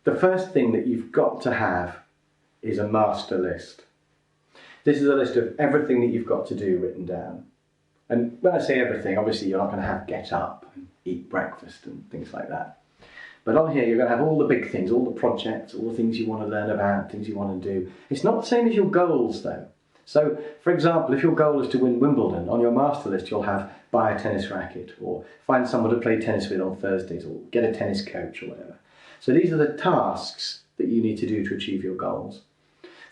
The first thing that you've got to have is a master list. This is a list of everything that you've got to do written down. And when I say everything, obviously you're not going to have get up and eat breakfast and things like that. But on here you're going to have all the big things, all the projects, all the things you want to learn about, things you want to do. It's not the same as your goals though. So for example, if your goal is to win Wimbledon, on your master list you'll have buy a tennis racket, or find someone to play tennis with on Thursdays, or get a tennis coach or whatever. So these are the tasks that you need to do to achieve your goals.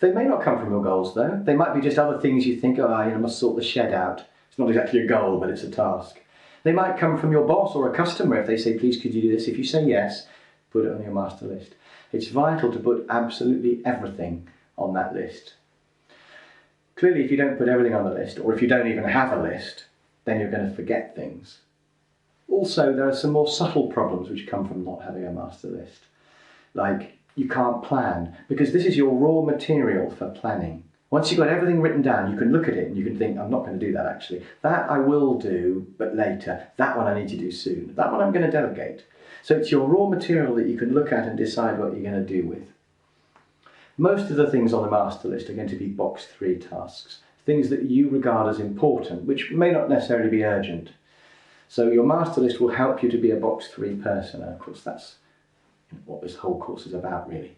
They may not come from your goals though. They might be just other things you think, I must sort the shed out. It's not exactly a goal, but it's a task. They might come from your boss or a customer if they say, please could you do this? If you say yes, put it on your master list. It's vital to put absolutely everything on that list. Clearly, if you don't put everything on the list, or if you don't even have a list, then you're going to forget things. Also, there are some more subtle problems which come from not having a master list. Like, you can't plan, because this is your raw material for planning. Once you've got everything written down, you can look at it and you can think, I'm not going to do that actually. That I will do, but later. That one I need to do soon. That one I'm going to delegate. So it's your raw material that you can look at and decide what you're going to do with. Most of the things on the master list are going to be box 3 tasks. Things that you regard as important, which may not necessarily be urgent. So your master list will help you to be a box 3 person, and of course that's what this whole course is about really.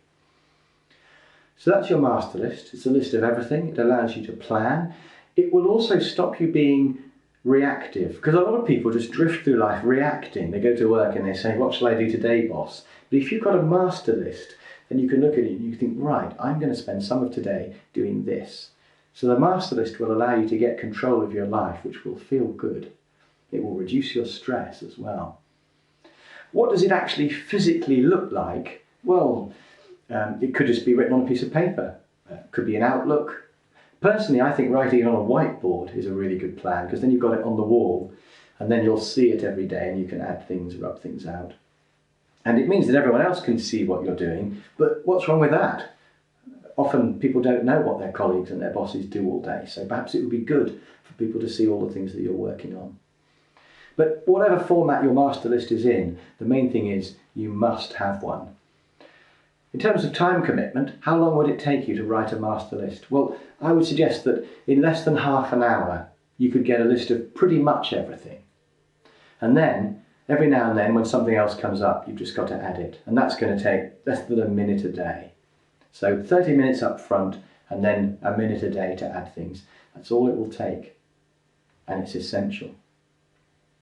So that's your master list. It's a list of everything. It allows you to plan. It will also stop you being reactive, because a lot of people just drift through life reacting. They go to work and they say, what shall I do today, boss? But if you've got a master list, then you can look at it and you think, right, I'm going to spend some of today doing this. So the master list will allow you to get control of your life, which will feel good. It will reduce your stress as well. What does it actually physically look like? Well, it could just be written on a piece of paper. It could be an Outlook. Personally, I think writing it on a whiteboard is a really good plan, because then you've got it on the wall and then you'll see it every day and you can add things, rub things out. And it means that everyone else can see what you're doing, but what's wrong with that? Often people don't know what their colleagues and their bosses do all day, so perhaps it would be good for people to see all the things that you're working on. But whatever format your master list is in, the main thing is you must have one. In terms of time commitment, how long would it take you to write a master list? Well, I would suggest that in less than half an hour, you could get a list of pretty much everything. And then, every now and then, when something else comes up, you've just got to add it. And that's going to take less than a minute a day. So 30 minutes up front, and then a minute a day to add things. That's all it will take. And it's essential.